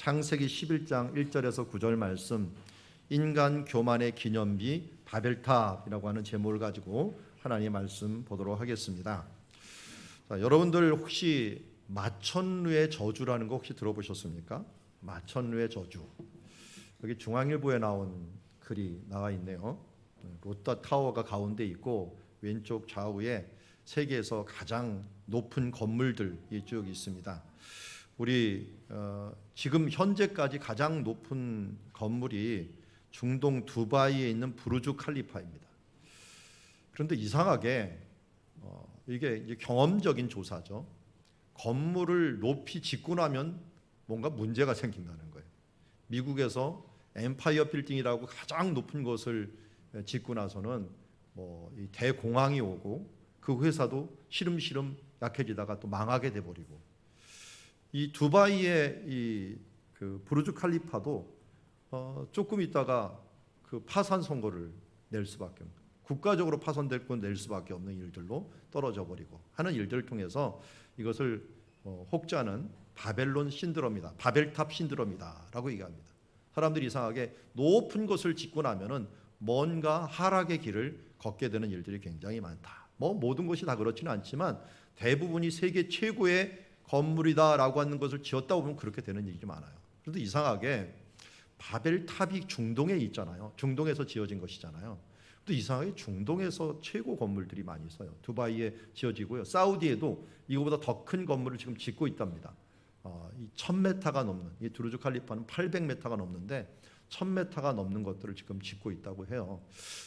창세기 11장 1절에서 9절 말씀, 인간 교만의 기념비 바벨탑이라고 하는 제목을 가지고 하나님의 말씀 보도록 하겠습니다. 자, 여러분들 혹시 마천루의 저주라는 거 혹시 들어보셨습니까? 마천루의 저주. 여기 중앙일보에 나온 글이 나와 있네요. 로또 타워가 가운데 있고 왼쪽 좌우에 세계에서 가장 높은 건물들이 쭉 있습니다. 우리 지금 현재까지 가장 높은 건물이 중동 두바이에 있는 부르주 칼리파입니다. 그런데 이상하게 이게 이제 경험적인 조사죠. 건물을 높이 짓고 나면 뭔가 문제가 생긴다는 거예요. 미국에서 엠파이어 빌딩이라고 가장 높은 것을 짓고 나서는 이 대공황이 오고 그 회사도 시름시름 약해지다가 또 망하게 돼 버리고, 이 두바이의 그 부르주 칼리파도 조금 있다가 그 파산 선고를 낼 수밖에 없는, 국가적으로 파손될 건 낼 수밖에 없는 일들로 떨어져 버리고 하는 일들을 통해서 이것을 혹자는 바벨론 신드롬이다, 바벨탑 신드롬이다라고 얘기합니다. 사람들이 이상하게 높은 것을 짓고 나면은 뭔가 하락의 길을 걷게 되는 일들이 굉장히 많다. 모든 것이 다 그렇지는 않지만 대부분이 세계 최고의 건물이다라고 하는 것을 지었다 보면 그렇게 되는 일이 많아요. 그런데 이상하게 바벨탑이 중동에 있잖아요. 중동에서 지어진 것이잖아요. 또 이상하게 중동에서 최고 건물들이 많이 있어요. 두바이에 지어지고요. 사우디에도 이거보다 더 큰 건물을 지금 짓고 있답니다. 1000m가 넘는, 이 부르주 칼리파는 800m가 넘는데 1000m가 넘는 것들을 지금 짓고 있다고 해요.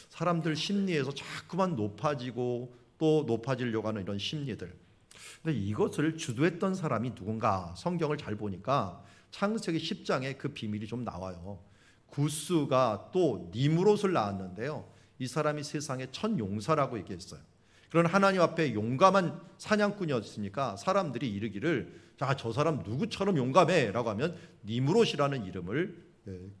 사람들 심리에서 자꾸만 높아지고 또 높아지려고 하는 이런 심리들. 근데 이것을 주도했던 사람이 누군가, 성경을 잘 보니까 창세기 10장에 그 비밀이 좀 나와요. 구스가 또 니므롯을 낳았는데요, 이 사람이 세상의 첫 용사라고 얘기했어요. 그런 하나님 앞에 용감한 사냥꾼이었으니까 사람들이 이르기를, 자, 저 사람 누구처럼 용감해 라고 하면 니므롯이라는 이름을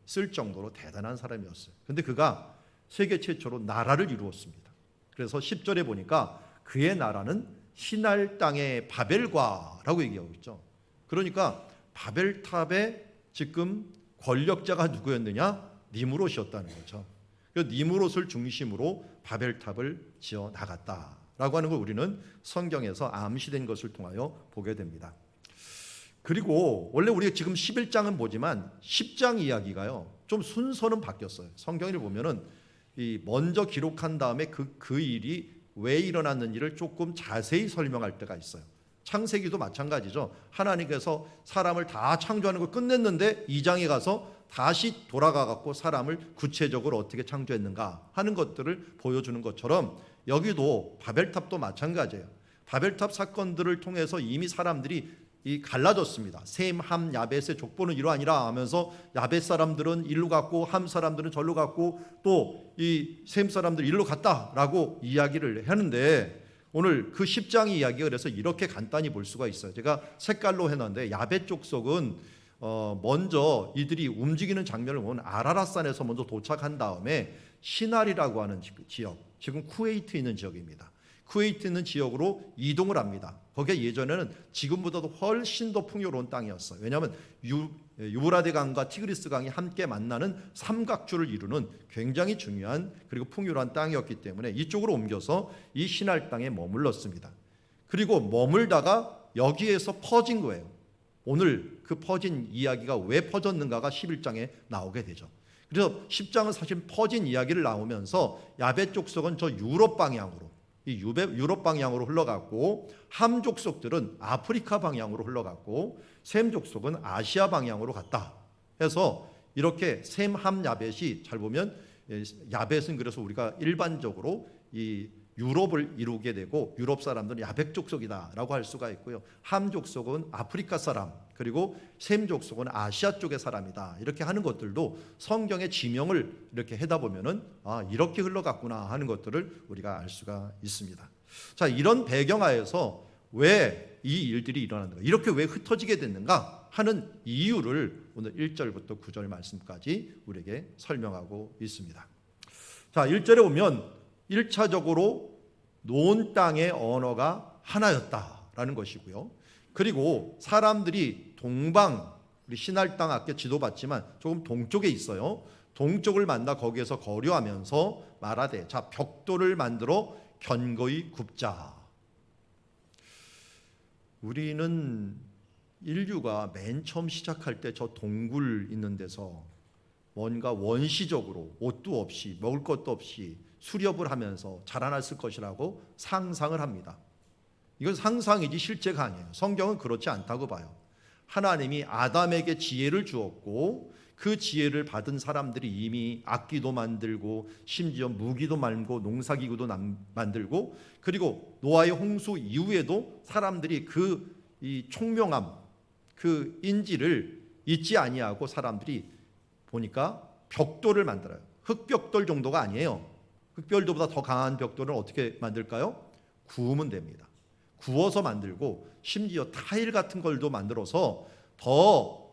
쓸 정도로 대단한 사람이었어요. 그런데 그가 세계 최초로 나라를 이루었습니다. 그래서 10절에 보니까 그의 나라는 신할 땅의 바벨과라고 얘기하고 있죠. 그러니까 바벨탑의 지금 권력자가 누구였느냐? 니므롯이었다는 거죠. 니므롯을 중심으로 바벨탑을 지어 나갔다라고 하는 걸 우리는 성경에서 암시된 것을 통하여 보게 됩니다. 그리고 원래 우리가 지금 11장은 보지만 10장 이야기가요, 좀 순서는 바뀌었어요. 성경을 보면은 먼저 기록한 다음에 그 일이 왜 일어났는지를 조금 자세히 설명할 때가 있어요. 창세기도 마찬가지죠. 하나님께서 사람을 다 창조하는 걸 끝냈는데 2장에 가서 다시 돌아가 갖고 사람을 구체적으로 어떻게 창조했는가 하는 것들을 보여주는 것처럼 여기도 바벨탑도 마찬가지예요. 바벨탑 사건들을 통해서 이미 사람들이 갈라졌습니다. 셈, 함, 야벳의 족보는 이러하니라 하면서 야벳 사람들은 일로 갔고 함 사람들은 절로 갔고 또 이 셈 사람들이 일로 갔다라고 이야기를 하는데, 오늘 그 10장의 이야기가 그래서 이렇게 간단히 볼 수가 있어요. 제가 색깔로 해놨는데, 야벳 족속은 먼저 이들이 움직이는 장면을 보면 아라랏산에서 먼저 도착한 다음에 시날이라고 하는 지역, 지금 쿠웨이트에 있는 지역입니다. 쿠웨이트 있는 지역으로 이동을 합니다. 거기에 예전에는 지금보다도 훨씬 더 풍요로운 땅이었어요. 왜냐하면 유브라데 강과 티그리스 강이 함께 만나는 삼각주를 이루는 굉장히 중요한 그리고 풍요로운 땅이었기 때문에 이쪽으로 옮겨서 이 시날 땅에 머물렀습니다. 그리고 머물다가 여기에서 퍼진 거예요. 오늘 그 퍼진 이야기가 왜 퍼졌는가가 11장에 나오게 되죠. 그래서 10장은 사실 퍼진 이야기를 나오면서 야벳 족속은 저 유럽 방향으로, 이 유럽 방향으로 흘러갔고, 함 족속들은 아프리카 방향으로 흘러갔고, 셈 족속은 아시아 방향으로 갔다 해서 이렇게 셈, 함, 야벳이 잘 보면 야벳은 그래서 우리가 일반적으로 이 유럽을 이루게 되고 유럽 사람들은 야벳 족속이다라고 할 수가 있고요. 함 족속은 아프리카 사람, 그리고 셈 족속은 아시아 쪽의 사람이다, 이렇게 하는 것들도 성경의 지명을 이렇게 해다 보면은 이렇게 흘러갔구나 하는 것들을 우리가 알 수가 있습니다. 자, 이런 배경하에서 왜 이 일들이 일어났는가, 이렇게 왜 흩어지게 됐는가 하는 이유를 오늘 1절부터 9절 말씀까지 우리에게 설명하고 있습니다. 자, 1절에 보면 1차적으로 논 땅의 언어가 하나였다라는 것이고요. 그리고 사람들이 동방 우리 신할당 아까 지도 봤지만 조금 동쪽에 있어요. 동쪽을 만나 거기에서 거류하면서 말하되 자 벽돌을 만들어 견고히 굽자. 우리는 인류가 맨 처음 시작할 때 저 동굴 있는 데서 뭔가 원시적으로 옷도 없이 먹을 것도 없이 수렵을 하면서 자라났을 것이라고 상상을 합니다. 이건 상상이지 실제가 아니에요. 성경은 그렇지 않다고 봐요. 하나님이 아담에게 지혜를 주었고 그 지혜를 받은 사람들이 이미 악기도 만들고 심지어 무기도 만들고 농사기구도 만들고 그리고 노아의 홍수 이후에도 사람들이 그 이 총명함 그 인지를 잊지 아니하고 사람들이 보니까 벽돌을 만들어요. 흙벽돌 정도가 아니에요. 흙벽돌보다 더 강한 벽돌은 어떻게 만들까요? 구우면 됩니다. 구워서 만들고 심지어 타일 같은 걸도 만들어서 더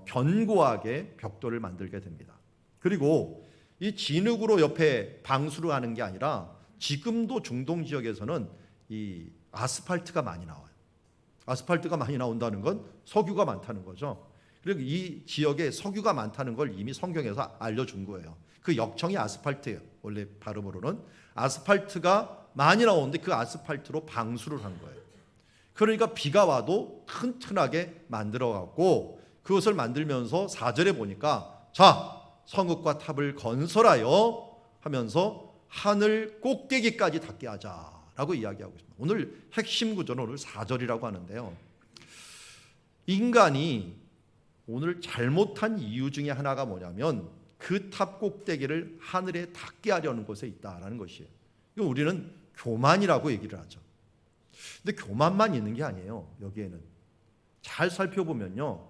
견고하게 벽돌을 만들게 됩니다. 그리고 이 진흙으로 옆에 방수를 하는 게 아니라 지금도 중동 지역에서는 이 아스팔트가 많이 나와요. 아스팔트가 많이 나온다는 건 석유가 많다는 거죠. 그리고 이 지역에 석유가 많다는 걸 이미 성경에서 알려준 거예요. 그 역청이 아스팔트예요. 원래 발음으로는 아스팔트가 많이 나오는데 그 아스팔트로 방수를 한 거예요. 그러니까 비가 와도 튼튼하게 만들어갖고 그것을 만들면서 4절에 보니까 자 성읍과 탑을 건설하여 하면서 하늘 꼭대기까지 닿게 하자라고 이야기하고 있습니다. 오늘 핵심 구조는 오늘 4절이라고 하는데요. 인간이 오늘 잘못한 이유 중에 하나가 뭐냐면 그 탑 꼭대기를 하늘에 닿게 하려는 곳에 있다라는 것이에요. 이거 우리는 교만이라고 얘기를 하죠. 근데 교만만 있는 게 아니에요. 여기에는 잘 살펴보면요.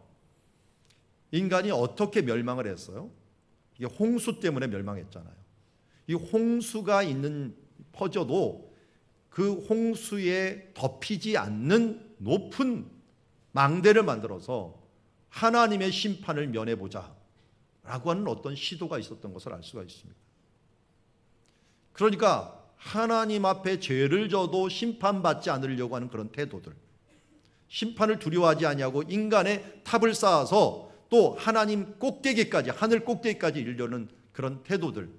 인간이 어떻게 멸망을 했어요? 이게 홍수 때문에 멸망했잖아요. 이 홍수가 있는 퍼져도 그 홍수에 덮이지 않는 높은 망대를 만들어서 하나님의 심판을 면해보자 라고 하는 어떤 시도가 있었던 것을 알 수가 있습니다. 그러니까 하나님 앞에 죄를 져도 심판받지 않으려고 하는 그런 태도들, 심판을 두려워하지 아니하고 인간의 탑을 쌓아서 또 하나님 꼭대기까지 하늘 꼭대기까지 이르려는 그런 태도들,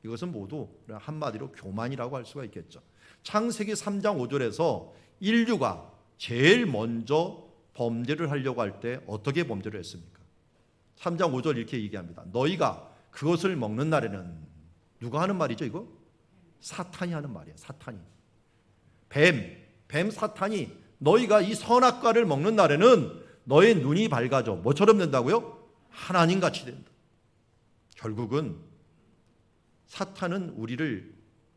이것은 모두 한마디로 교만이라고 할 수가 있겠죠. 창세기 3장 5절에서 인류가 제일 먼저 범죄를 하려고 할 때 어떻게 범죄를 했습니까? 3장 5절 이렇게 얘기합니다. 너희가 그것을 먹는 날에는 누가 하는 말이죠 이거? 사탄이 하는 말이에요. 사탄이. 뱀 사탄이 너희가 이 선악과를 먹는 날에는 너의 눈이 밝아져. 뭐처럼 된다고요? 하나님같이 된다. 결국은 사탄은 우리를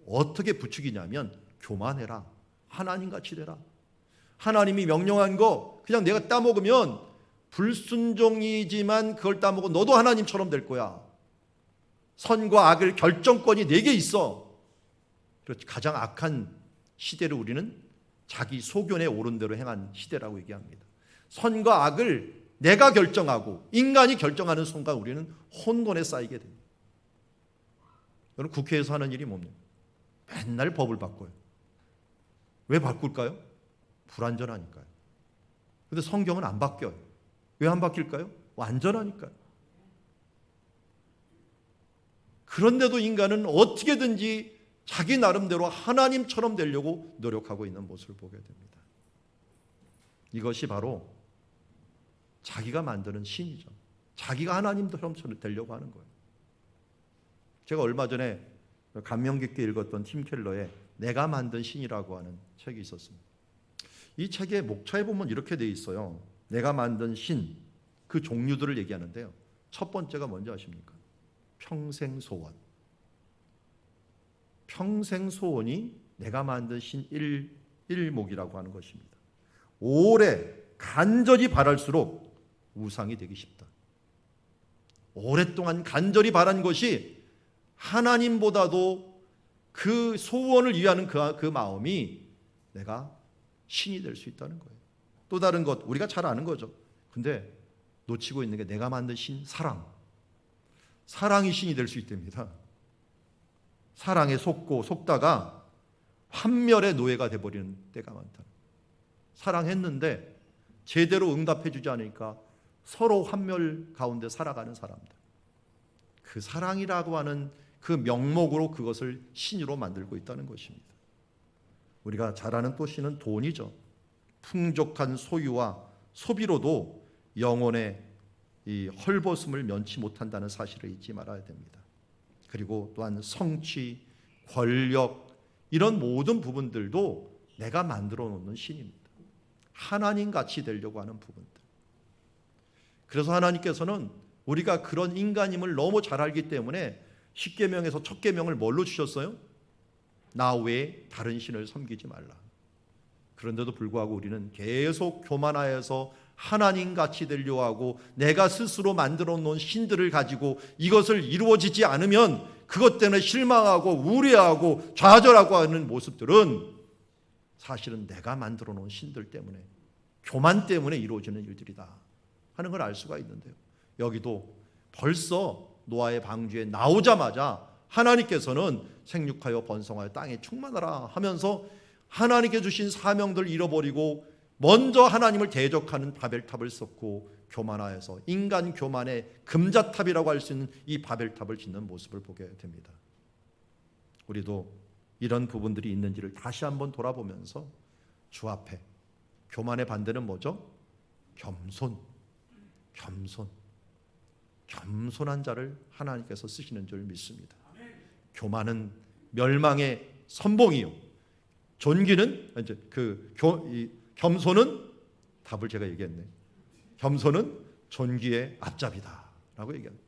어떻게 부추기냐면 교만해라. 하나님같이 되라. 하나님이 명령한 거 그냥 내가 따먹으면 불순종이지만 그걸 따먹고 너도 하나님처럼 될 거야. 선과 악을 결정권이 내게 있어. 그렇지. 가장 악한 시대를 우리는 자기 소견에 오른 대로 행한 시대라고 얘기합니다. 선과 악을 내가 결정하고 인간이 결정하는 순간 우리는 혼돈에 쌓이게 됩니다. 여러분 국회에서 하는 일이 뭡니까? 맨날 법을 바꿔요. 왜 바꿀까요? 불완전하니까요. 그런데 성경은 안 바뀌어요. 왜 안 바뀔까요? 완전하니까요. 그런데도 인간은 어떻게든지 자기 나름대로 하나님처럼 되려고 노력하고 있는 모습을 보게 됩니다. 이것이 바로 자기가 만드는 신이죠. 자기가 하나님처럼 되려고 하는 거예요. 제가 얼마 전에 감명 깊게 읽었던 팀 켈러의 내가 만든 신이라고 하는 책이 있었습니다. 이 책의 목차에 보면 이렇게 돼 있어요. 내가 만든 신, 그 종류들을 얘기하는데요. 첫 번째가 뭔지 아십니까? 평생 소원. 평생 소원이 내가 만든 신 1목이라고 하는 것입니다. 오래 간절히 바랄수록 우상이 되기 쉽다. 오랫동안 간절히 바란 것이 하나님보다도 그 소원을 위하는 그 마음이 내가 신이 될 수 있다는 거예요. 또 다른 것 우리가 잘 아는 거죠. 근데 놓치고 있는 게 내가 만든 신 사랑. 사랑이 신이 될 수 있답니다. 사랑에 속다가 환멸의 노예가 돼버리는 때가 많다. 사랑했는데 제대로 응답해 주지 않으니까 서로 환멸 가운데 살아가는 사람들. 그 사랑이라고 하는 그 명목으로 그것을 신으로 만들고 있다는 것입니다. 우리가 잘 아는 또 신은 돈이죠. 풍족한 소유와 소비로도 영혼의 이 헐벗음을 면치 못한다는 사실을 잊지 말아야 됩니다. 그리고 또한 성취, 권력 이런 모든 부분들도 내가 만들어 놓는 신입니다. 하나님 같이 되려고 하는 부분들. 그래서 하나님께서는 우리가 그런 인간임을 너무 잘 알기 때문에 십계명에서 첫 계명을 뭘로 주셨어요? 나 외에 다른 신을 섬기지 말라. 그런데도 불구하고 우리는 계속 교만하여서 하나님같이 되려고 하고 내가 스스로 만들어 놓은 신들을 가지고 이것을 이루어지지 않으면 그것 때문에 실망하고 우려하고 좌절하고 하는 모습들은 사실은 내가 만들어 놓은 신들 때문에, 교만 때문에 이루어지는 일들이다 하는 걸 알 수가 있는데요. 여기도 벌써 노아의 방주에 나오자마자 하나님께서는 생육하여 번성하여 땅에 충만하라 하면서 하나님께 주신 사명들을 잃어버리고 먼저 하나님을 대적하는 바벨탑을 쌓고 교만하여서 인간 교만의 금자탑이라고 할 수 있는 이 바벨탑을 짓는 모습을 보게 됩니다. 우리도 이런 부분들이 있는지를 다시 한번 돌아보면서 주 앞에, 교만의 반대는 뭐죠? 겸손한 자를 하나님께서 쓰시는 줄 믿습니다. 교만은 멸망의 선봉이요, 존귀는 이제 겸손은, 답을 제가 얘기했네. 겸손은 존귀의 앞잡이다라고 얘기합니다.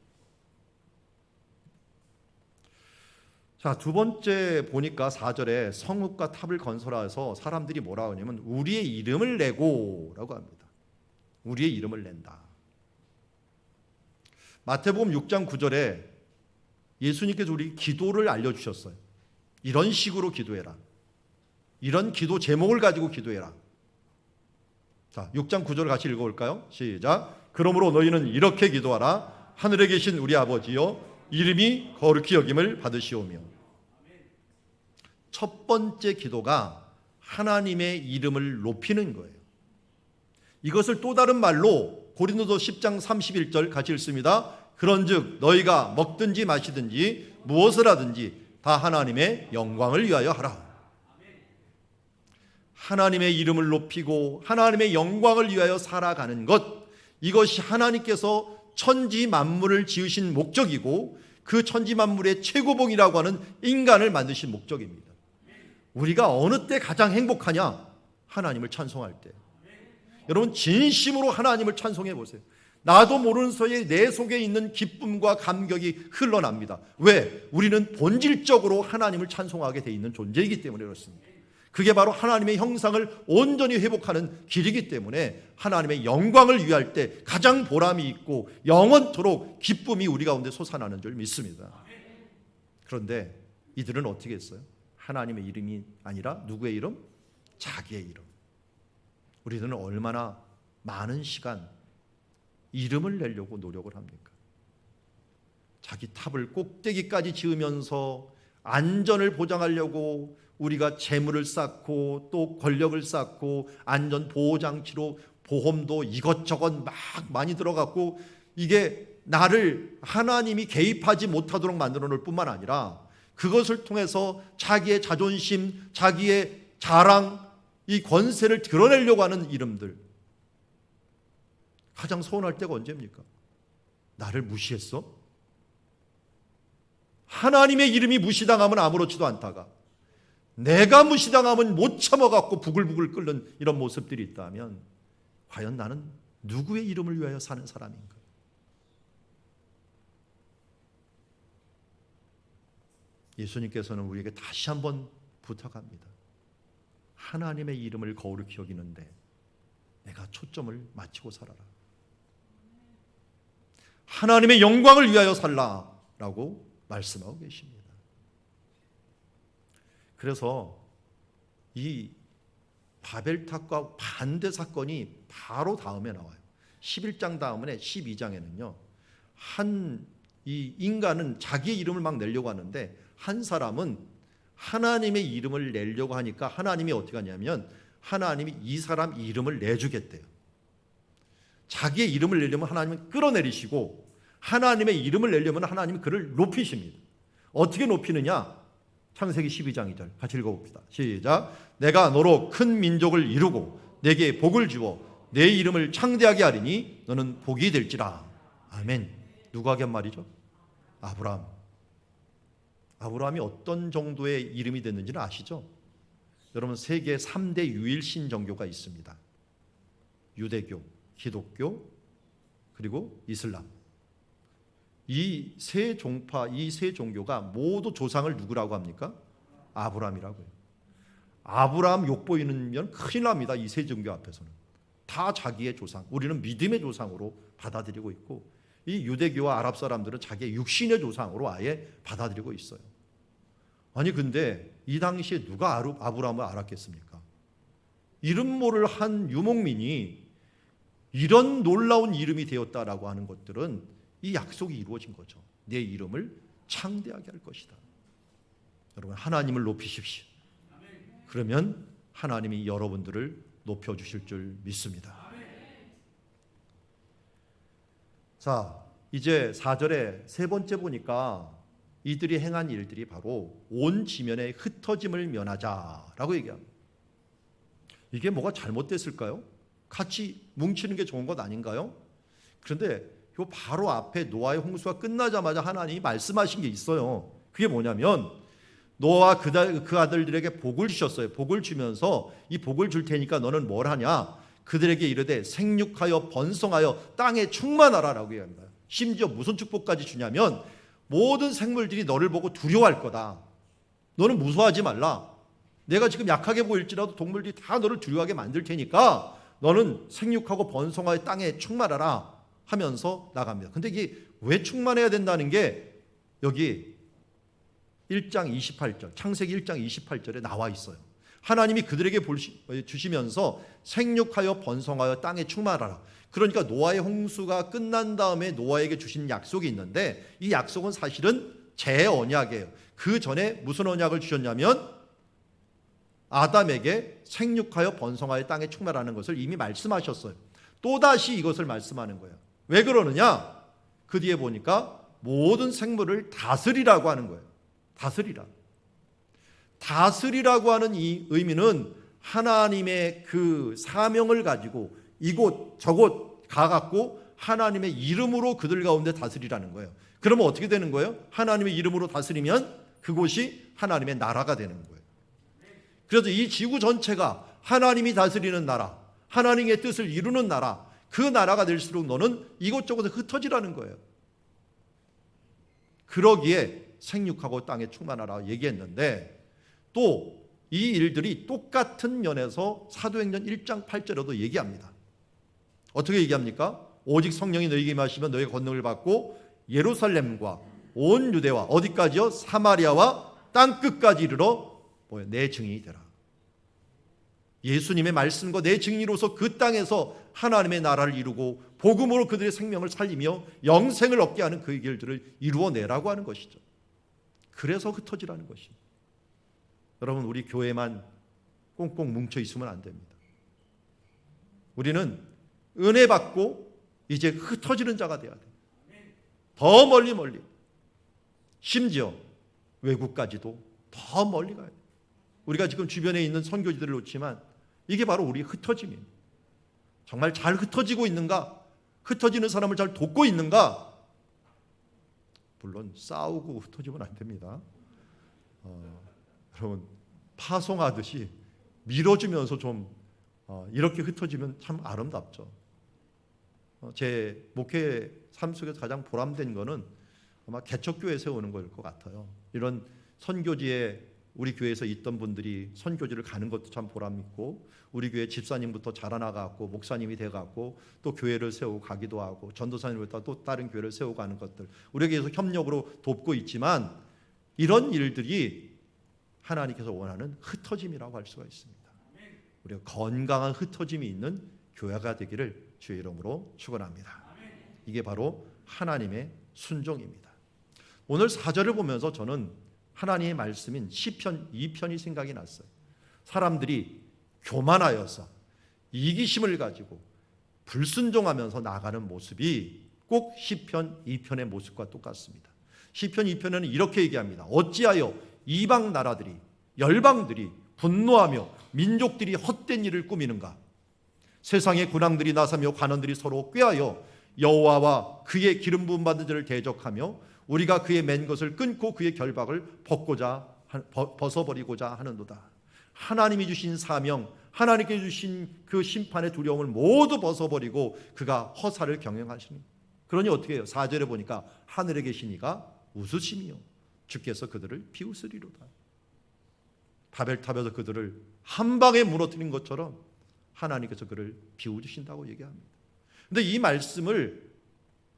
자, 두 번째 보니까 4절에 성읍과 탑을 건설하여서 사람들이 뭐라 하냐면 우리의 이름을 내고라고 합니다. 우리의 이름을 낸다. 마태복음 6장 9절에 예수님께서 우리 기도를 알려주셨어요. 이런 식으로 기도해라. 이런 기도 제목을 가지고 기도해라. 자, 6장 9절 같이 읽어볼까요? 시작. 그러므로 너희는 이렇게 기도하라. 하늘에 계신 우리 아버지여, 이름이 거룩히 여김을 받으시오며. 첫 번째 기도가 하나님의 이름을 높이는 거예요. 이것을 또 다른 말로 고린도서 10장 31절 같이 읽습니다. 그런즉 너희가 먹든지 마시든지 무엇을 하든지 다 하나님의 영광을 위하여 하라. 하나님의 이름을 높이고 하나님의 영광을 위하여 살아가는 것, 이것이 하나님께서 천지 만물을 지으신 목적이고 그 천지 만물의 최고봉이라고 하는 인간을 만드신 목적입니다. 우리가 어느 때 가장 행복하냐? 하나님을 찬송할 때. 여러분 진심으로 하나님을 찬송해 보세요. 나도 모르는 사이에 내 속에 있는 기쁨과 감격이 흘러납니다. 왜? 우리는 본질적으로 하나님을 찬송하게 돼 있는 존재이기 때문에 그렇습니다. 그게 바로 하나님의 형상을 온전히 회복하는 길이기 때문에 하나님의 영광을 위할 때 가장 보람이 있고 영원토록 기쁨이 우리 가운데 솟아나는 줄 믿습니다. 그런데 이들은 어떻게 했어요? 하나님의 이름이 아니라 누구의 이름? 자기의 이름. 우리들은 얼마나 많은 시간 이름을 내려고 노력을 합니까? 자기 탑을 꼭대기까지 지으면서 안전을 보장하려고 우리가 재물을 쌓고 또 권력을 쌓고 안전 보호장치로 보험도 이것저것 막 많이 들어갔고, 이게 나를 하나님이 개입하지 못하도록 만들어 놓을 뿐만 아니라 그것을 통해서 자기의 자존심, 자기의 자랑, 이 권세를 드러내려고 하는 이름들. 가장 서운할 때가 언제입니까? 나를 무시했어? 하나님의 이름이 무시당하면 아무렇지도 않다가 내가 무시당하면 못 참아갖고 부글부글 끓는 이런 모습들이 있다면 과연 나는 누구의 이름을 위하여 사는 사람인가? 예수님께서는 우리에게 다시 한번 부탁합니다. 하나님의 이름을 거룩히 여기는데 내가 초점을 맞추고 살아라. 하나님의 영광을 위하여 살라라고 말씀하고 계십니다. 그래서 이 바벨탑과 반대 사건이 바로 다음에 나와요. 11장 다음에 12장에는요. 이 인간은 자기의 이름을 막 내려고 하는데 한 사람은 하나님의 이름을 내려고 하니까 하나님이 어떻게 하냐면 하나님이 이 사람 이름을 내주겠대요. 자기의 이름을 내려면 하나님은 끌어내리시고 하나님의 이름을 내려면 하나님은 그를 높이십니다. 어떻게 높이느냐? 창세기 12장 2절 같이 읽어봅시다. 시작. 내가 너로 큰 민족을 이루고 내게 복을 주어 내 이름을 창대하게 하리니 너는 복이 될지라. 아멘. 누구에게 한 말이죠? 아브라함. 아브라함이 어떤 정도의 이름이 됐는지는 아시죠? 여러분, 세계 3대 유일 신정교가 있습니다. 유대교, 기독교, 그리고 이슬람. 이 세 종파, 이 세 종교가 모두 조상을 누구라고 합니까? 아브라함이라고요. 아브라함 욕보이면 큰일 납니다. 이 세 종교 앞에서는. 다 자기의 조상, 우리는 믿음의 조상으로 받아들이고 있고, 이 유대교와 아랍 사람들은 자기의 육신의 조상으로 아예 받아들이고 있어요. 아니 근데 이 당시에 누가 아브라함을 알았겠습니까? 이름 모를 한 유목민이 이런 놀라운 이름이 되었다라고 하는 것들은 이 약속이 이루어진 거죠. 내 이름을 창대하게 할 것이다. 여러분, 하나님을 높이십시오. 그러면 하나님이 여러분들을 높여주실 줄 믿습니다. 자, 이제 4절에 세 번째 보니까 이들이 행한 일들이 바로 온 지면에 흩어짐을 면하자라고 얘기합니다. 이게 뭐가 잘못됐을까요? 같이 뭉치는 게 좋은 것 아닌가요? 그런데 요 바로 앞에 노아의 홍수가 끝나자마자 하나님이 말씀하신 게 있어요. 그게 뭐냐면 노아와 그 아들들에게 복을 주셨어요. 복을 주면서 이 복을 줄 테니까 너는 뭘 하냐? 그들에게 이르되 생육하여 번성하여 땅에 충만하라라고 얘기합니다. 심지어 무슨 축복까지 주냐면 모든 생물들이 너를 보고 두려워할 거다. 너는 무서워하지 말라. 내가 지금 약하게 보일지라도 동물들이 다 너를 두려워하게 만들 테니까 너는 생육하고 번성하여 땅에 충만하라 하면서 나갑니다. 근데 이게 왜 충만해야 된다는 게 여기 1장 28절, 창세기 1장 28절에 나와 있어요. 하나님이 그들에게 주시면서 생육하여 번성하여 땅에 충만하라. 그러니까 노아의 홍수가 끝난 다음에 노아에게 주신 약속이 있는데 이 약속은 사실은 재언약이에요. 그 전에 무슨 언약을 주셨냐면 아담에게 생육하여 번성하여 땅에 충만하는 것을 이미 말씀하셨어요. 또다시 이것을 말씀하는 거예요. 왜 그러느냐? 그 뒤에 보니까 모든 생물을 다스리라고 하는 거예요. 다스리라. 다스리라고 하는 이 의미는 하나님의 그 사명을 가지고 이곳 저곳 가갖고 하나님의 이름으로 그들 가운데 다스리라는 거예요. 그러면 어떻게 되는 거예요? 하나님의 이름으로 다스리면 그곳이 하나님의 나라가 되는 거예요. 그래서 이 지구 전체가 하나님이 다스리는 나라, 하나님의 뜻을 이루는 나라, 그 나라가 될수록 너는 이곳저곳에 흩어지라는 거예요. 그러기에 생육하고 땅에 충만하라 얘기했는데 또 이 일들이 똑같은 면에서 사도행전 1장 8절에도 얘기합니다. 어떻게 얘기합니까? 오직 성령이 너희에게 임하시면 너희가 권능을 받고 예루살렘과 온 유대와 어디까지요? 사마리아와 땅끝까지 이르러 내 증인이 되라. 예수님의 말씀과 내 증인으로서 그 땅에서 하나님의 나라를 이루고 복음으로 그들의 생명을 살리며 영생을 얻게 하는 그 길들을 이루어내라고 하는 것이죠. 그래서 흩어지라는 것입니다. 여러분, 우리 교회만 꽁꽁 뭉쳐 있으면 안 됩니다. 우리는 은혜 받고 이제 흩어지는 자가 돼야 돼요. 더 멀리 심지어 외국까지도 더 멀리 가야 돼요. 우리가 지금 주변에 있는 선교지들을 놓지만 이게 바로 우리 흩어짐이에요. 정말 잘 흩어지고 있는가? 흩어지는 사람을 잘 돕고 있는가? 물론 싸우고 흩어지면 안 됩니다. 여러분, 파송하듯이 밀어주면서 좀 이렇게 흩어지면 참 아름답죠. 제 목회 삶 속에서 가장 보람된 거는 아마 개척교회 세우는 거일 것 같아요. 이런 선교지에 우리 교회에서 있던 분들이 선교지를 가는 것도 참 보람 있고, 우리 교회 집사님부터 자라나가고 목사님이 돼가고 또 교회를 세우고 가기도 하고 전도사님부터 또 다른 교회를 세우고 가는 것들 우리 교회에서 협력으로 돕고 있지만 이런 일들이 하나님께서 원하는 흩어짐이라고 할 수가 있습니다. 우리가 건강한 흩어짐이 있는 교회가 되기를 주의 이름으로 축원합니다. 이게 바로 하나님의 순종입니다. 오늘 4절을 보면서 저는 하나님의 말씀인 시편 2편이 생각이 났어요. 사람들이 교만하여서 이기심을 가지고 불순종하면서 나가는 모습이 꼭 시편 2편의 모습과 똑같습니다. 시편 2편에는 이렇게 얘기합니다. 어찌하여 이방 나라들이, 열방들이 분노하며 민족들이 헛된 일을 꾸미는가? 세상의 군왕들이 나서며 관원들이 서로 꾀하여 여호와와 그의 기름 부음 받은 자를 대적하며 우리가 그의 맨 것을 끊고 그의 결박을 벗어버리고자 하는도다. 하나님이 주신 사명, 하나님께 주신 그 심판의 두려움을 모두 벗어버리고 그가 허사를 경영하시는. 그러니 어떻게 해요? 4절에 보니까 하늘에 계신 이가 웃으시며 주께서 그들을 비웃으리로다. 바벨탑에서 그들을 한 방에 무너뜨린 것처럼 하나님께서 그를 비웃으신다고 얘기합니다. 그런데 이 말씀을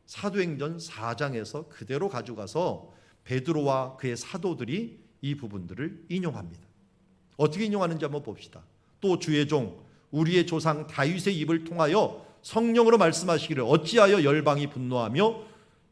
사도행전 4장에서 그대로 가져가서 베드로와 그의 사도들이 이 부분들을 인용합니다. 어떻게 인용하는지 한번 봅시다. 또 주의 종 우리의 조상 다윗의 입을 통하여 성령으로 말씀하시기를 어찌하여 열방이 분노하며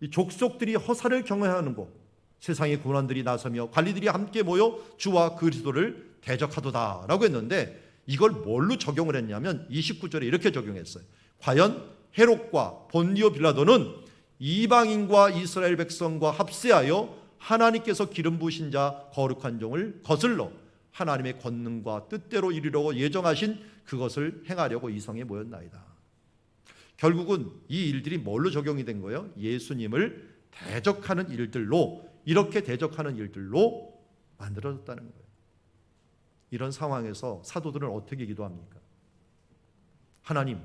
이 족속들이 허사를 경외하는고 세상의 군원들이 나서며 관리들이 함께 모여 주와 그리스도를 대적하도다 라고 했는데 이걸 뭘로 적용을 했냐면 29절에 이렇게 적용했어요. 과연 헤롯과 본디오 빌라도는 이방인과 이스라엘 백성과 합세하여 하나님께서 기름 부으신 자 거룩한 종을 거슬러 하나님의 권능과 뜻대로 이루려고 예정하신 그것을 행하려고 이성에 모였나이다. 결국은 이 일들이 뭘로 적용이 된 거예요? 예수님을 대적하는 일들로, 이렇게 대적하는 일들로 만들어졌다는 거예요. 이런 상황에서 사도들은 어떻게 기도합니까? 하나님,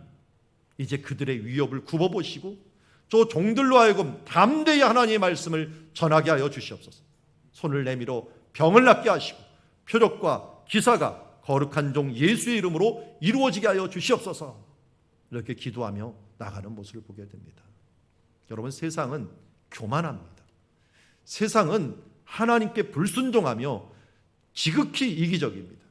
이제 그들의 위협을 굽어보시고 저 종들로 하여금 담대히 하나님의 말씀을 전하게 하여 주시옵소서. 손을 내밀어 병을 낫게 하시고 표적과 기사가 거룩한 종 예수의 이름으로 이루어지게 하여 주시옵소서. 이렇게 기도하며 나가는 모습을 보게 됩니다. 여러분, 세상은 교만합니다. 세상은 하나님께 불순종하며 지극히 이기적입니다.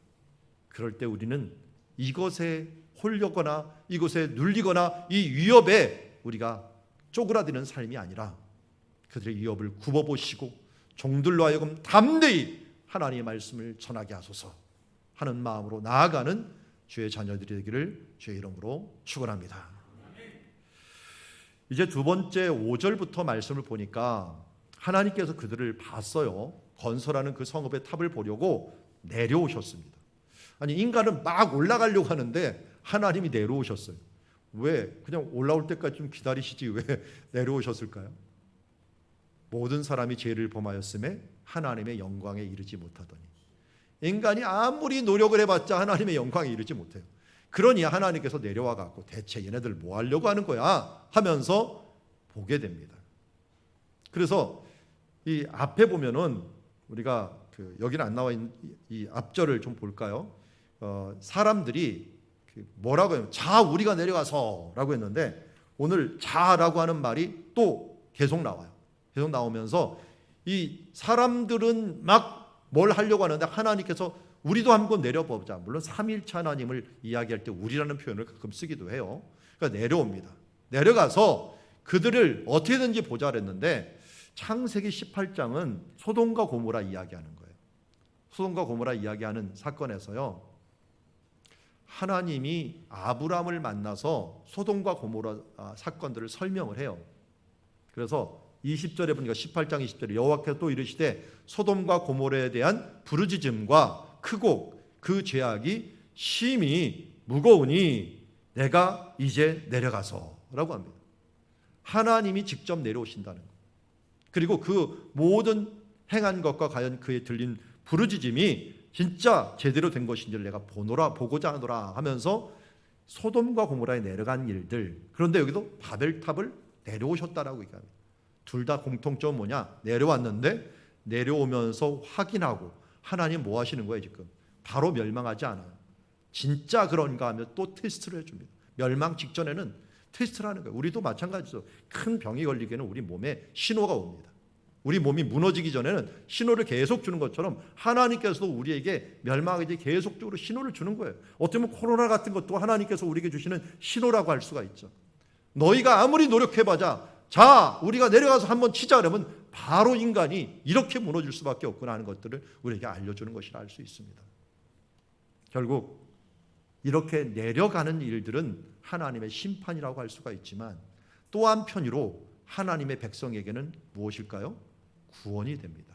그럴 때 우리는 이것에 홀렸거나 이것에 눌리거나 이 위협에 우리가 쪼그라드는 삶이 아니라 그들의 위협을 굽어보시고 종들로 하여금 담대히 하나님의 말씀을 전하게 하소서 하는 마음으로 나아가는 주의 자녀들이 되기를 주의 이름으로 축원합니다. 이제 두 번째 5절부터 말씀을 보니까 하나님께서 그들을 봤어요. 건설하는 그 성읍의 탑을 보려고 내려오셨습니다. 아니, 인간은 막 올라가려고 하는데 하나님이 내려오셨어요. 왜? 그냥 올라올 때까지 좀 기다리시지 왜 내려오셨을까요? 모든 사람이 죄를 범하였음에 하나님의 영광에 이르지 못하더니. 인간이 아무리 노력을 해봤자 하나님의 영광에 이르지 못해요. 그러니 하나님께서 내려와 갖고 대체 얘네들 뭐 하려고 하는 거야 하면서 보게 됩니다. 그래서 이 앞에 보면은 우리가 여기는 안 나와 있는 이 앞절을 좀 볼까요? 사람들이 뭐라고 해요? 자, 우리가 내려가서 라고 했는데 오늘 자라고 하는 말이 또 계속 나와요. 계속 나오면서 이 사람들은 막 뭘 하려고 하는데 하나님께서 우리도 한번 내려보자. 물론 삼위일체 하나님을 이야기할 때 우리라는 표현을 가끔 쓰기도 해요. 그러니까 내려옵니다. 내려가서 그들을 어떻게든지 보자 그랬는데 창세기 18장은 소돔과 고모라 이야기하는 거예요. 소돔과 고모라 이야기하는 사건에서요, 하나님이 아브람을 만나서 소돔과 고모라 사건들을 설명을 해요. 그래서 20절에 보니까 18장 20절에 여호와께서 또 이르시되 소돔과 고모라에 대한 부르짖음과 크고 그 죄악이 심히 무거우니 내가 이제 내려가서라고 합니다. 하나님이 직접 내려오신다는 것. 그리고 그 모든 행한 것과 과연 그에 들린 부르짖음이 진짜 제대로 된 것인지를 내가 보고자 하노라 하면서 소돔과 고모라에 내려간 일들. 그런데 여기도 바벨탑을 내려오셨다라고 얘기합니다. 둘 다 공통점은 뭐냐? 내려왔는데 내려오면서 확인하고 하나님 뭐 하시는 거예요 지금? 바로 멸망하지 않아요. 진짜 그런가 하면 또 테스트를 해줍니다. 멸망 직전에는 테스트를 하는 거예요. 우리도 마찬가지죠. 큰 병이 걸리기에는 우리 몸에 신호가 옵니다. 우리 몸이 무너지기 전에는 신호를 계속 주는 것처럼 하나님께서도 우리에게 멸망하기 전에 계속적으로 신호를 주는 거예요. 어떻게 보면 코로나 같은 것도 하나님께서 우리에게 주시는 신호라고 할 수가 있죠. 너희가 아무리 노력해봐자 자, 우리가 내려가서 한번 치자 그러면 바로 인간이 이렇게 무너질 수밖에 없구나 하는 것들을 우리에게 알려주는 것이라 할 수 있습니다. 결국 이렇게 내려가는 일들은 하나님의 심판이라고 할 수가 있지만, 또 한편으로 하나님의 백성에게는 무엇일까요? 구원이 됩니다.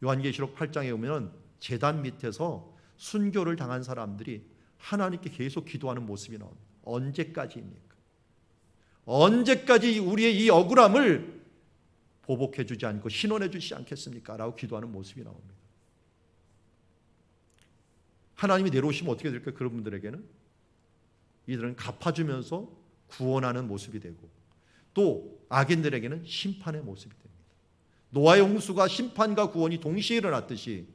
요한계시록 8장에 보면 제단 밑에서 순교를 당한 사람들이 하나님께 계속 기도하는 모습이 나옵니다. 언제까지입니까? 언제까지 우리의 이 억울함을 보복해 주지 않고 신원해 주시지 않겠습니까? 라고 기도하는 모습이 나옵니다. 하나님이 내려오시면 어떻게 될까요? 그런 분들에게는 이들은 갚아주면서 구원하는 모습이 되고, 또 악인들에게는 심판의 모습이 됩니다. 노아의 홍수가 심판과 구원이 동시에 일어났듯이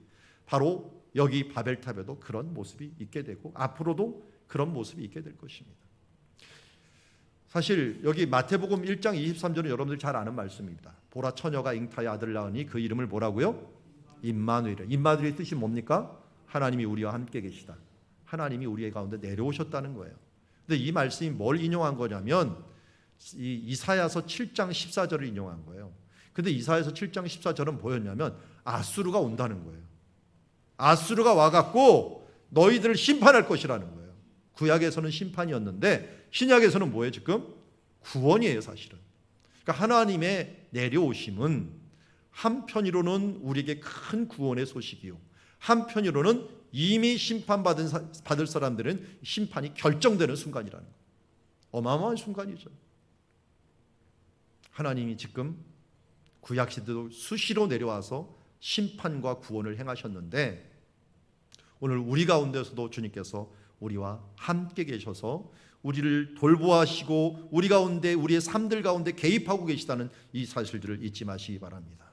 바로 여기 바벨탑에도 그런 모습이 있게 되고 앞으로도 그런 모습이 있게 될 것입니다. 사실 여기 마태복음 1장 23절은 여러분들 잘 아는 말씀입니다. 보라, 처녀가 잉타의 아들 낳으니 그 이름을 뭐라고요? 임마누엘. 임마누엘의 뜻이 뭡니까? 하나님이 우리와 함께 계시다. 하나님이 우리의 가운데 내려오셨다는 거예요. 근데 이 말씀이 뭘 인용한 거냐면 이 이사야서 7장 14절을 인용한 거예요. 근데 이사야서 7장 14절은 뭐였냐면 아수르가 온다는 거예요. 아수르가 와갖고 너희들을 심판할 것이라는 거예요. 구약에서는 심판이었는데 신약에서는 뭐예요? 지금 구원이에요, 사실은. 그러니까 하나님의 내려오심은 한편으로는 우리에게 큰 구원의 소식이요, 한편으로는 이미 심판받을 사람들은 심판이 결정되는 순간이라는 거예요. 어마어마한 순간이죠. 하나님이 지금 구약시대도 수시로 내려와서 심판과 구원을 행하셨는데, 오늘 우리 가운데서도 주님께서 우리와 함께 계셔서 우리를 돌보아시고 우리 가운데, 우리의 삶들 가운데 개입하고 계시다는 이 사실들을 잊지 마시기 바랍니다.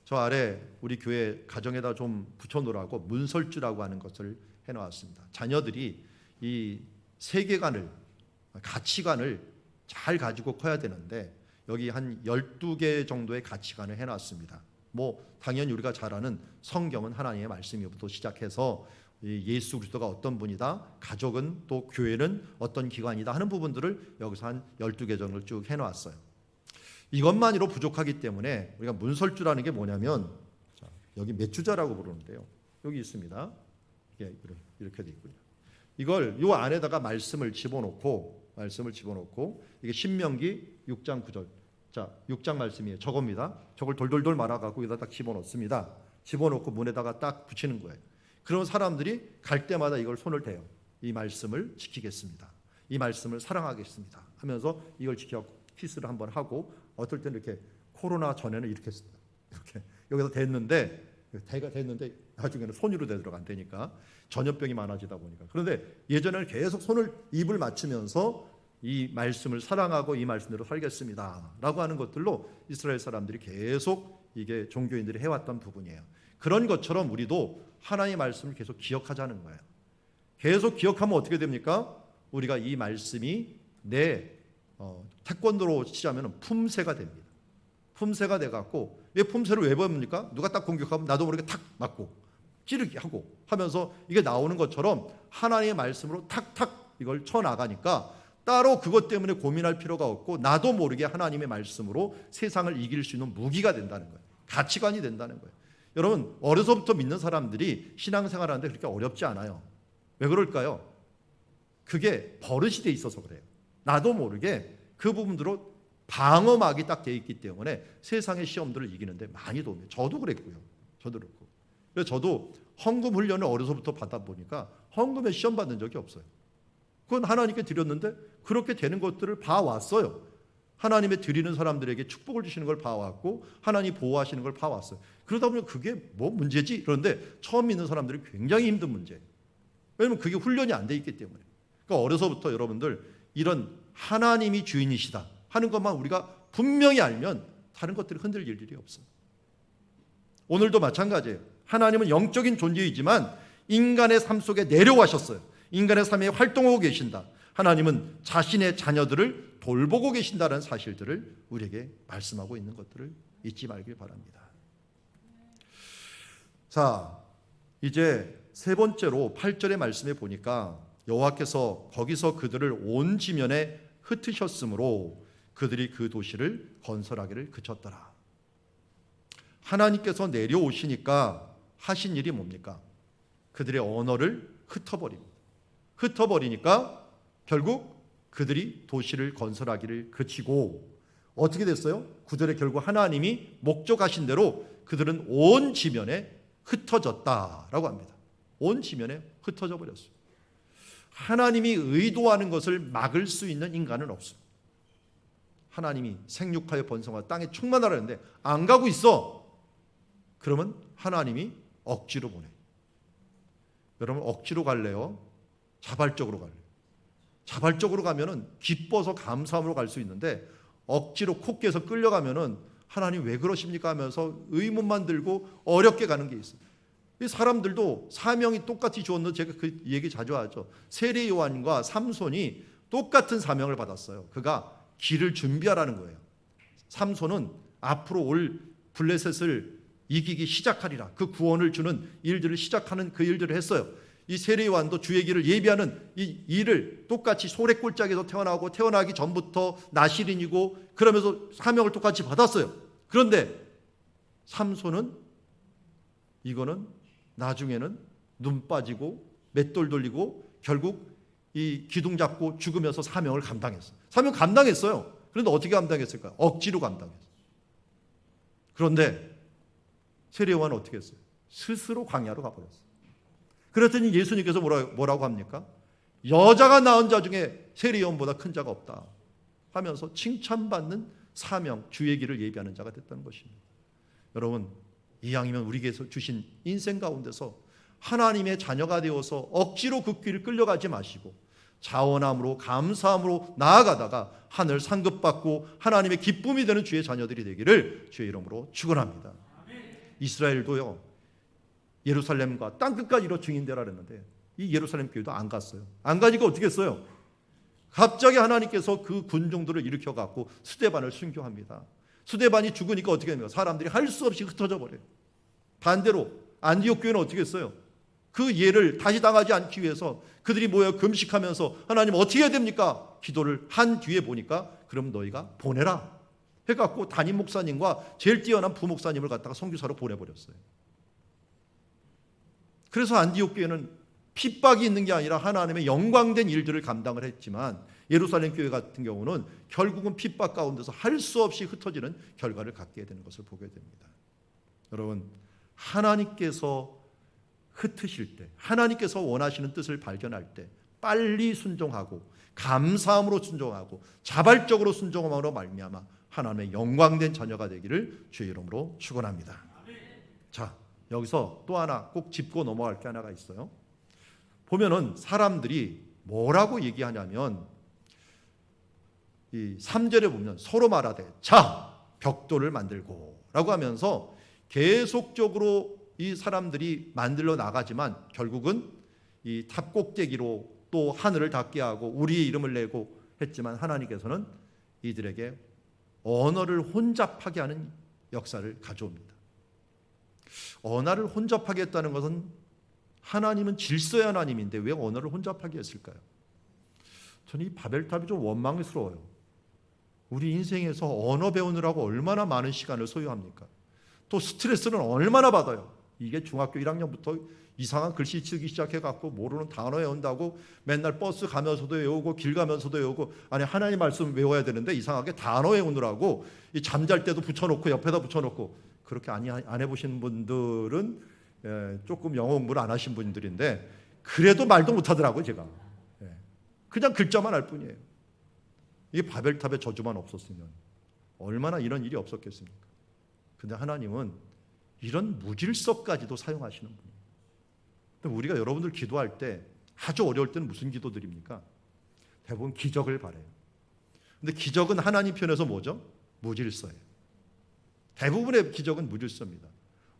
저 아래 우리 교회 가정에다 좀 붙여놓으라고 문설주라고 하는 것을 해놓았습니다. 자녀들이 이 세계관을, 가치관을 잘 가지고 커야 되는데 여기 한 12개 정도의 가치관을 해놨습니다. 뭐 당연히 우리가 잘 아는 성경은 하나님의 말씀이부터 시작해서 예수 그리스도가 어떤 분이다, 가족은, 또 교회는 어떤 기관이다 하는 부분들을 여기서 한 12개 정도를 쭉 해놨어요. 이것만으로 부족하기 때문에 우리가 문설주라는 게 뭐냐면, 여기 맺주자라고 부르는데요, 여기 있습니다. 이렇게 돼 있군요. 이걸 요 안에다가 말씀을 집어넣고 이게 신명기 6장 9절. 자, 6장 말씀이에요. 저겁니다. 저걸 돌돌돌 말아갖고 여기다 딱 집어넣습니다. 집어넣고 문에다가 딱 붙이는 거예요. 그런 사람들이 갈 때마다 이걸 손을 대요. 이 말씀을 지키겠습니다. 이 말씀을 사랑하겠습니다. 하면서 이걸 지켜 키스를 한번 하고, 어떨 때는 이렇게 코로나 전에는 이렇게 여기서 대가 됐는데 나중에는 손으로 대도록 안 되니까 전염병이 많아지다 보니까. 그런데 예전에는 계속 입을 맞추면서 이 말씀을 사랑하고 이 말씀대로 살겠습니다 라고 하는 것들로 이스라엘 사람들이 계속 이게 종교인들이 해왔던 부분이에요. 그런 것처럼 우리도 하나님의 말씀을 계속 기억하자는 거예요. 계속 기억하면 어떻게 됩니까? 우리가 이 말씀이 내 태권도로 치자면 품새가 됩니다. 품새가 돼갖고, 왜 품새를 왜 배웁니까? 누가 딱 공격하면 나도 모르게 탁 맞고 찌르기 하고 하면서 이게 나오는 것처럼 하나님의 말씀으로 탁탁 이걸 쳐나가니까 따로 그것 때문에 고민할 필요가 없고, 나도 모르게 하나님의 말씀으로 세상을 이길 수 있는 무기가 된다는 거예요. 가치관이 된다는 거예요. 여러분, 어려서부터 믿는 사람들이 신앙생활하는데 그렇게 어렵지 않아요. 왜 그럴까요? 그게 버릇이 돼 있어서 그래요. 나도 모르게 그 부분으로 방어막이 딱 돼 있기 때문에 세상의 시험들을 이기는데 많이 도움이 돼요. 저도 그랬고요. 저도 그렇고. 그래서 저도 헌금 훈련을 어려서부터 받다 보니까 헌금에 시험 받는 적이 없어요. 그건 하나님께 드렸는데 그렇게 되는 것들을 봐왔어요. 하나님의 드리는 사람들에게 축복을 주시는 걸 봐왔고, 하나님 보호하시는 걸 봐왔어요. 그러다 보면 그게 뭐 문제지? 그런데 처음 믿는 사람들이 굉장히 힘든 문제예요. 왜냐하면 그게 훈련이 안 돼 있기 때문에. 그러니까 어려서부터 여러분들 이런 하나님이 주인이시다 하는 것만 우리가 분명히 알면 다른 것들이 흔들릴 일이 없어요. 오늘도 마찬가지예요. 하나님은 영적인 존재이지만 인간의 삶 속에 내려가셨어요. 인간의 삶에 활동하고 계신다. 하나님은 자신의 자녀들을 돌보고 계신다는 사실들을 우리에게 말씀하고 있는 것들을 잊지 말길 바랍니다. 자, 이제 세 번째로 8절의 말씀에 보니까 여호와께서 거기서 그들을 온 지면에 흩으셨으므로 그들이 그 도시를 건설하기를 그쳤더라. 하나님께서 내려오시니까 하신 일이 뭡니까? 그들의 언어를 흩어버립니다. 흩어버리니까 결국 그들이 도시를 건설하기를 그치고 어떻게 됐어요? 9절에 결국 하나님이 목적하신 대로 그들은 온 지면에 흩어졌다라고 합니다. 온 지면에 흩어져 버렸어요. 하나님이 의도하는 것을 막을 수 있는 인간은 없습니다. 하나님이 생육하여 번성하여 땅에 충만하라는데 안 가고 있어. 그러면 하나님이 억지로 보내. 여러분 억지로 갈래요? 자발적으로 갈래요? 자발적으로 가면은 기뻐서 감사함으로 갈 수 있는데 억지로 콧기에서 끌려가면은 하나님 왜 그러십니까 하면서 의문만 들고 어렵게 가는 게 있어요. 이 사람들도 사명이 똑같이 주었는데 제가 그 얘기 자주 하죠. 세례 요한과 삼손이 똑같은 사명을 받았어요. 그가 길을 준비하라는 거예요. 삼손은 앞으로 올 블레셋을 이기기 시작하리라. 그 구원을 주는 일들을 시작하는 그 일들을 했어요. 이 세례 요한도 주의 길을 예비하는 이 일을 똑같이 소래골짜기에서 태어나고 태어나기 전부터 나시린이고 그러면서 사명을 똑같이 받았어요. 그런데 삼손은 이거는 나중에는 눈 빠지고 맷돌 돌리고 결국 이 기둥 잡고 죽으면서 사명을 감당했어요. 사명 감당했어요. 그런데 어떻게 감당했을까요? 억지로 감당했어요. 그런데 세례 요한은 어떻게 했어요? 스스로 광야로 가버렸어요. 그랬더니 예수님께서 뭐라고 합니까? 여자가 낳은 자 중에 세례 요한보다 큰 자가 없다 하면서 칭찬받는 사명, 주의 길을 예비하는 자가 됐다는 것입니다. 여러분 이왕이면 우리에게서 주신 인생 가운데서 하나님의 자녀가 되어서 억지로 그 길을 끌려가지 마시고 자원함으로 감사함으로 나아가다가 하늘 상급받고 하나님의 기쁨이 되는 주의 자녀들이 되기를 주의 이름으로 축원합니다. 이스라엘도요 예루살렘과 땅끝까지 이로 증인되라 그랬는데 이 예루살렘 교회도 안 갔어요. 안 가니까 어떻게 했어요? 갑자기 하나님께서 그 군중들을 일으켜갖고 스데반을 순교합니다. 스데반이 죽으니까 어떻게 됩니까? 사람들이 할 수 없이 흩어져 버려요. 반대로 안디옥 교회는 어떻게 했어요? 그 예를 다시 당하지 않기 위해서 그들이 모여 금식하면서 하나님 어떻게 해야 됩니까? 기도를 한 뒤에 보니까 그럼 너희가 보내라 해갖고 담임 목사님과 제일 뛰어난 부목사님을 갖다가 선교사로 보내버렸어요. 그래서 안디옥 교회는 핍박이 있는 게 아니라 하나님의 영광된 일들을 감당을 했지만 예루살렘 교회 같은 경우는 결국은 핍박 가운데서 할 수 없이 흩어지는 결과를 갖게 되는 것을 보게 됩니다. 여러분 하나님께서 흩으실 때 하나님께서 원하시는 뜻을 발견할 때 빨리 순종하고 감사함으로 순종하고 자발적으로 순종함으로 말미암아 하나님의 영광된 자녀가 되기를 주의 이름으로 축원합니다. 자 여기서 또 하나 꼭 짚고 넘어갈 게 하나가 있어요. 보면은 사람들이 뭐라고 얘기하냐면 이 3절에 보면 서로 말하되 자 벽돌을 만들고 라고 하면서 계속적으로 이 사람들이 만들어 나가지만 결국은 이 탑 꼭대기로 또 하늘을 닿게 하고 우리의 이름을 내고 했지만 하나님께서는 이들에게 언어를 혼잡하게 하는 역사를 가져옵니다. 언어를 혼잡하게 했다는 것은 하나님은 질서의 하나님인데 왜 언어를 혼잡하게 했을까요? 저는 이 바벨탑이 좀 원망스러워요. 우리 인생에서 언어 배우느라고 얼마나 많은 시간을 소요합니까? 또 스트레스는 얼마나 받아요. 이게 중학교 1학년부터 이상한 글씨 쓰기 시작해갖고 모르는 단어 외운다고 맨날 버스 가면서도 외우고 길 가면서도 외우고 아니 하나님 말씀 외워야 되는데 이상하게 단어 외우느라고 이 잠잘 때도 붙여놓고 옆에다 붙여놓고 그렇게 안 해보신 분들은 조금 영어 공부를 안 하신 분들인데 그래도 말도 못하더라고요 제가. 그냥 글자만 알 뿐이에요. 이게 바벨탑의 저주만 없었으면 얼마나 이런 일이 없었겠습니까? 근데 하나님은 이런 무질서까지도 사용하시는 분이에요. 우리가 여러분들 기도할 때 아주 어려울 때는 무슨 기도 드립니까? 대부분 기적을 바라요. 근데 기적은 하나님 편에서 뭐죠? 무질서예요. 대부분의 기적은 무질서입니다.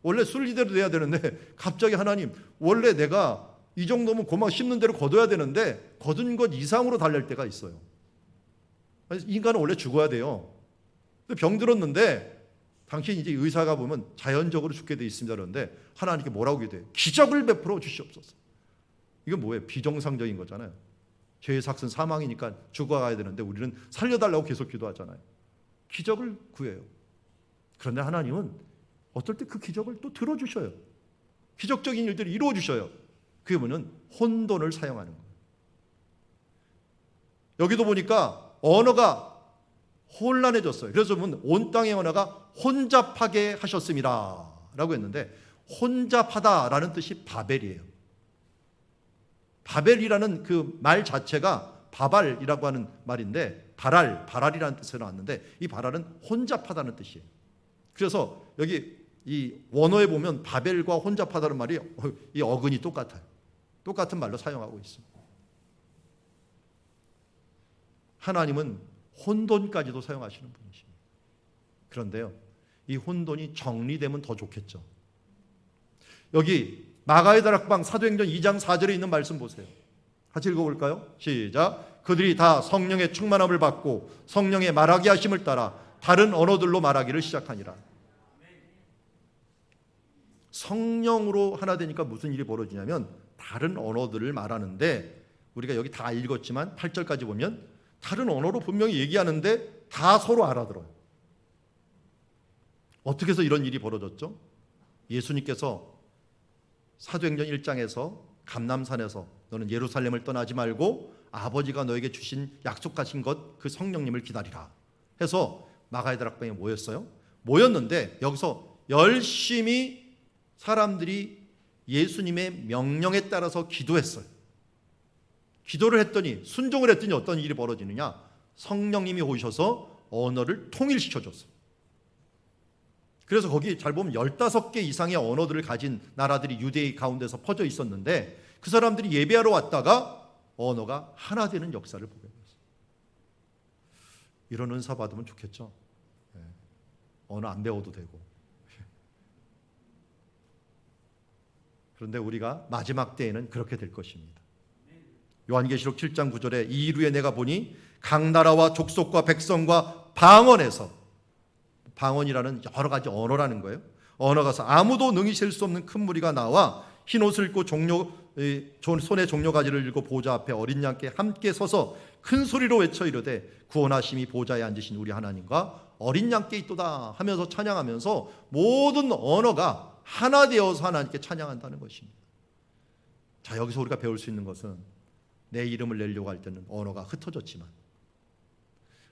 원래 순리대로 돼야 되는데 갑자기 하나님 원래 내가 이 정도면 고막 씹는 대로 거둬야 되는데 거둔 것 이상으로 달랠 때가 있어요. 인간은 원래 죽어야 돼요. 근데 병 들었는데 당신 이제 의사가 보면 자연적으로 죽게 돼 있습니다. 그런데 하나님께 뭐라고 기도해요? 기적을 베풀어 주시옵소서. 이건 뭐예요? 비정상적인 거잖아요. 죄의 삭은 사망이니까 죽어가야 되는데 우리는 살려달라고 계속 기도하잖아요. 기적을 구해요. 그런데 하나님은 어떨 때 그 기적을 또 들어주셔요. 기적적인 일들을 이루어주셔요. 그게 뭐냐면 혼돈을 사용하는 거예요. 여기도 보니까 언어가 혼란해졌어요. 그래서 온 땅의 언어가 혼잡하게 하셨습니다 라고 했는데, 혼잡하다라는 뜻이 바벨이에요. 바벨이라는 그 말 자체가 바발이라고 하는 말인데, 바랄이라는 뜻으로 나왔는데, 이 바랄은 혼잡하다는 뜻이에요. 그래서 여기 이 원어에 보면 바벨과 혼잡하다는 말이 이 어근이 똑같아요. 똑같은 말로 사용하고 있습니다. 하나님은 혼돈까지도 사용하시는 분이십니다. 그런데요, 이 혼돈이 정리되면 더 좋겠죠. 여기 마가의 다락방 사도행전 2장 4절에 있는 말씀 보세요. 같이 읽어볼까요? 시작. 그들이 다 성령의 충만함을 받고 성령의 말하게 하심을 따라 다른 언어들로 말하기를 시작하니라. 성령으로 하나 되니까 무슨 일이 벌어지냐면 다른 언어들을 말하는데, 우리가 여기 다 읽었지만 8절까지 보면 다른 언어로 분명히 얘기하는데 다 서로 알아들어요. 어떻게 해서 이런 일이 벌어졌죠? 예수님께서 사도행전 1장에서 감람산에서 너는 예루살렘을 떠나지 말고 아버지가 너에게 주신 약속하신 것 그 성령님을 기다리라 해서 마가의 다락방에 모였어요. 모였는데 여기서 열심히 사람들이 예수님의 명령에 따라서 기도했어요. 기도를 했더니, 순종을 했더니 어떤 일이 벌어지느냐? 성령님이 오셔서 언어를 통일시켜줬어요. 그래서 거기 잘 보면 15개 이상의 언어들을 가진 나라들이 유대의 가운데서 퍼져 있었는데, 그 사람들이 예배하러 왔다가 언어가 하나 되는 역사를 보게 됐어요. 이런 은사 받으면 좋겠죠. 언어 안 배워도 되고. 그런데 우리가 마지막 때에는 그렇게 될 것입니다. 요한계시록 7장 9절에 이르에 내가 보니 각 나라와 족속과 백성과 방언에서, 방언이라는 여러 가지 언어라는 거예요. 언어가서 아무도 능히 셀 수 없는 큰 무리가 나와 흰 옷을 입고 손에 종려가지를 들고 보좌 앞에 어린 양께 함께 서서 큰 소리로 외쳐 이르되 구원하심이 보좌에 앉으신 우리 하나님과 어린 양께 있도다 하면서 찬양하면서 모든 언어가 하나 되어서 하나님께 찬양한다는 것입니다. 자, 여기서 우리가 배울 수 있는 것은 내 이름을 내려고 할 때는 언어가 흩어졌지만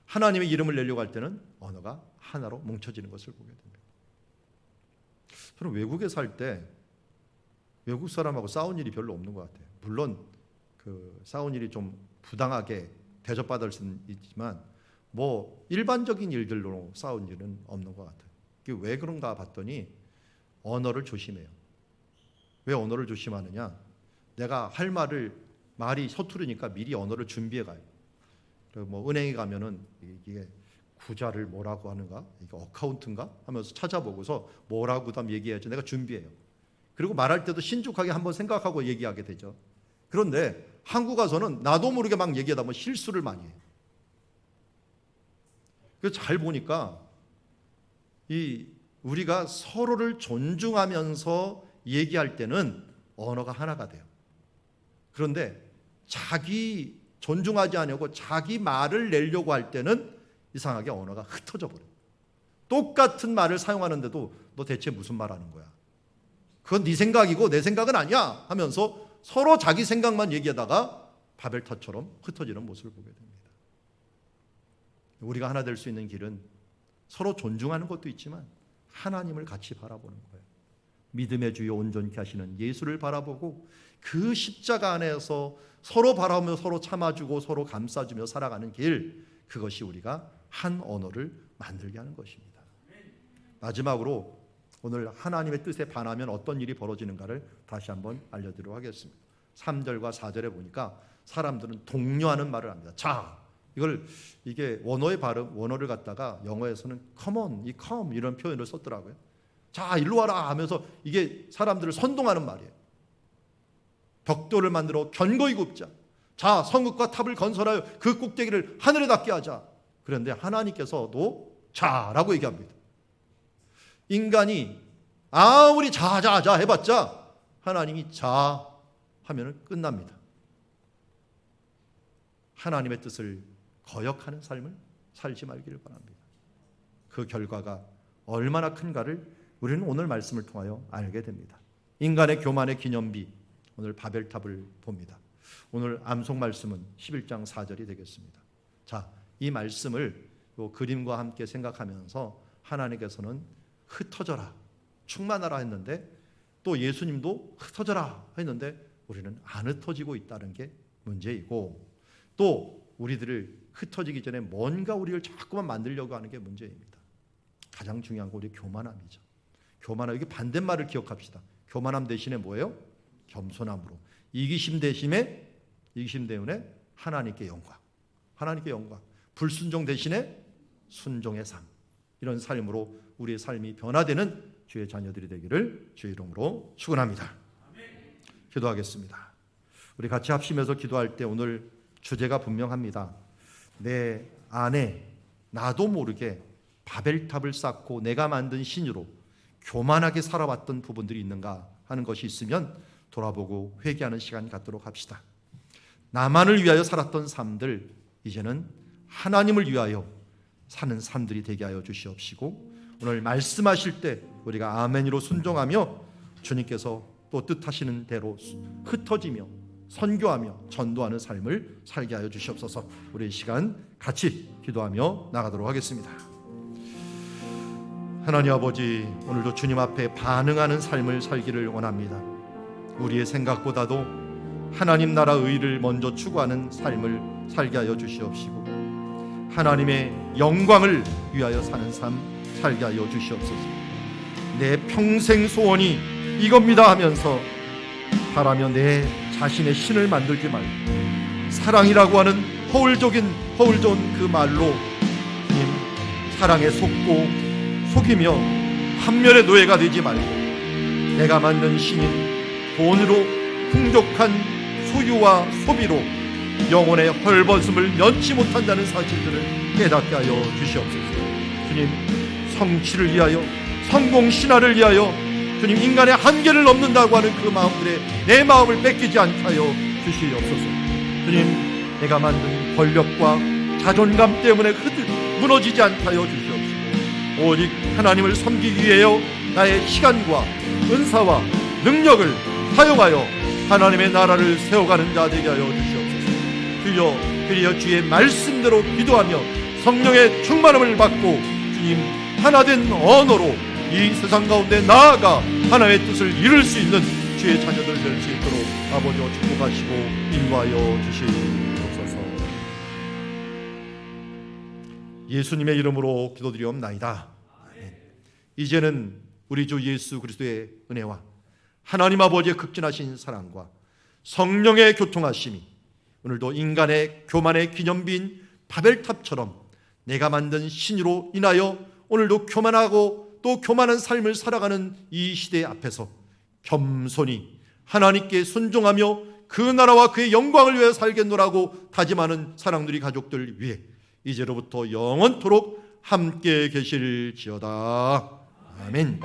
하나님의 이름을 내려고 할 때는 언어가 하나로 뭉쳐지는 것을 보게 됩니다. 저는 외국에 살 때 외국 사람하고 싸운 일이 별로 없는 것 같아요. 물론 그 싸운 일이 좀 부당하게 대접받을 수는 있지만 뭐 일반적인 일들로 싸운 일은 없는 것 같아요. 그게 왜 그런가 봤더니 언어를 조심해요. 왜 언어를 조심하느냐? 내가 할 말이 서투르니까 미리 언어를 준비해 가요. 그리고 뭐 은행에 가면은 이게 구자를 뭐라고 하는가, 이게 어카운트인가 하면서 찾아보고서 뭐라고 다음 얘기해야지 내가 준비해요. 그리고 말할 때도 신중하게 한번 생각하고 얘기하게 되죠. 그런데 한국 가서는 나도 모르게 막 얘기하다 보면 실수를 많이 해요. 그래서 잘 보니까 우리가 서로를 존중하면서 얘기할 때는 언어가 하나가 돼요. 그런데 자기 존중하지 않으려고 자기 말을 내려고 할 때는 이상하게 언어가 흩어져 버려요. 똑같은 말을 사용하는데도 너 대체 무슨 말 하는 거야? 그건 네 생각이고 내 생각은 아니야 하면서 서로 자기 생각만 얘기하다가 바벨탑처럼 흩어지는 모습을 보게 됩니다. 우리가 하나 될 수 있는 길은 서로 존중하는 것도 있지만 하나님을 같이 바라보는 거예요. 믿음의 주여 온전케 하시는 예수를 바라보고 그 십자가 안에서 서로 바라보며 서로 참아주고 서로 감싸주며 살아가는 길, 그것이 우리가 한 언어를 만들게 하는 것입니다. 마지막으로 오늘 하나님의 뜻에 반하면 어떤 일이 벌어지는가를 다시 한번 알려드리도록 하겠습니다. 3절과 4절에 보니까 사람들은 독려하는 말을 합니다. 자, 이게 원어의 발음, 원어를 갖다가 영어에서는 come on, 이 come 이런 표현을 썼더라고요. 자, 일로 와라 하면서 이게 사람들을 선동하는 말이에요. 벽돌을 만들어 견고히 굽자. 자, 성읍과 탑을 건설하여 그 꼭대기를 하늘에 닿게 하자. 그런데 하나님께서도 자라고 얘기합니다. 인간이 아무리 자자자 해봤자 하나님이 자 하면 끝납니다. 하나님의 뜻을 거역하는 삶을 살지 말기를 바랍니다. 그 결과가 얼마나 큰가를 우리는 오늘 말씀을 통하여 알게 됩니다. 인간의 교만의 기념비, 오늘 바벨탑을 봅니다. 오늘 암송 말씀은 11장 4절이 되겠습니다. 자, 이 말씀을 요 그림과 함께 생각하면서 하나님께서는 흩어져라, 충만하라 했는데 또 예수님도 흩어져라 했는데 우리는 안 흩어지고 있다는 게 문제이고, 또 우리들을 흩어지기 전에 뭔가 우리를 자꾸만 만들려고 하는 게 문제입니다. 가장 중요한 건 우리 교만함이죠. 교만함, 이게 반대말을 기억합시다. 교만함 대신에 뭐예요? 겸손함으로. 이기심 때문에 하나님께 영광, 하나님께 영광. 불순종 대신에 순종의 삶, 이런 삶으로 우리의 삶이 변화되는 주의 자녀들이 되기를 주의 이름으로 축원합니다. 기도하겠습니다. 우리 같이 합심해서 기도할 때 오늘 주제가 분명합니다. 내 안에 나도 모르게 바벨탑을 쌓고 내가 만든 신으로 교만하게 살아왔던 부분들이 있는가 하는 것이 있으면 돌아보고 회개하는 시간 갖도록 합시다. 나만을 위하여 살았던 삶들, 이제는 하나님을 위하여 사는 삶들이 되게 하여 주시옵시고, 오늘 말씀하실 때 우리가 아멘으로 순종하며 주님께서 또 뜻하시는 대로 흩어지며 선교하며 전도하는 삶을 살게 하여 주시옵소서. 우리 이 시간 같이 기도하며 나가도록 하겠습니다. 하나님 아버지, 오늘도 주님 앞에 반응하는 삶을 살기를 원합니다. 우리의 생각보다도 하나님 나라 의를 먼저 추구하는 삶을 살게 하여 주시옵시고, 하나님의 영광을 위하여 사는 삶 살게 하여 주시옵소서. 내 평생 소원이 이겁니다 하면서 바라며 내 자신의 신을 만들지 말고, 사랑이라고 하는 허울좋은 그 말로 주님 사랑에 속이며 한멸의 노예가 되지 말고, 내가 만든 신인 돈으로 풍족한 소유와 소비로 영혼의 헐벗음을 면치 못한다는 사실들을 깨닫게 하여 주시옵소서. 주님, 성취를 위하여, 성공 신화를 위하여 주님 인간의 한계를 넘는다고 하는 그 마음들에 내 마음을 뺏기지 않게 하여 주시옵소서. 주님, 내가 만든 권력과 자존감 때문에 무너지지 않게 하여 주시옵시고, 오직 하나님을 섬기기 위하여 나의 시간과 은사와 능력을 사용하여 하나님의 나라를 세워가는 자 되게 하여 주시옵소서. 주여, 그리여 주의 말씀대로 기도하며 성령의 충만함을 받고 주님 하나된 언어로 이 세상 가운데 나아가 하나님의 뜻을 이룰 수 있는 주의 자녀들 될 수 있도록 아버지와 축복하시고 인도하여 주시옵소서. 예수님의 이름으로 기도드리옵나이다. 이제는 우리 주 예수 그리스도의 은혜와 하나님 아버지의 극진하신 사랑과 성령의 교통하심이 오늘도 인간의 교만의 기념비인 바벨탑처럼 내가 만든 신으로 인하여 오늘도 교만하고 또 교만한 삶을 살아가는 이 시대 앞에서 겸손히 하나님께 순종하며 그 나라와 그의 영광을 위해 살겠노라고 다짐하는 사랑누리 가족들 위해 이제로부터 영원토록 함께 계실지어다. 아멘.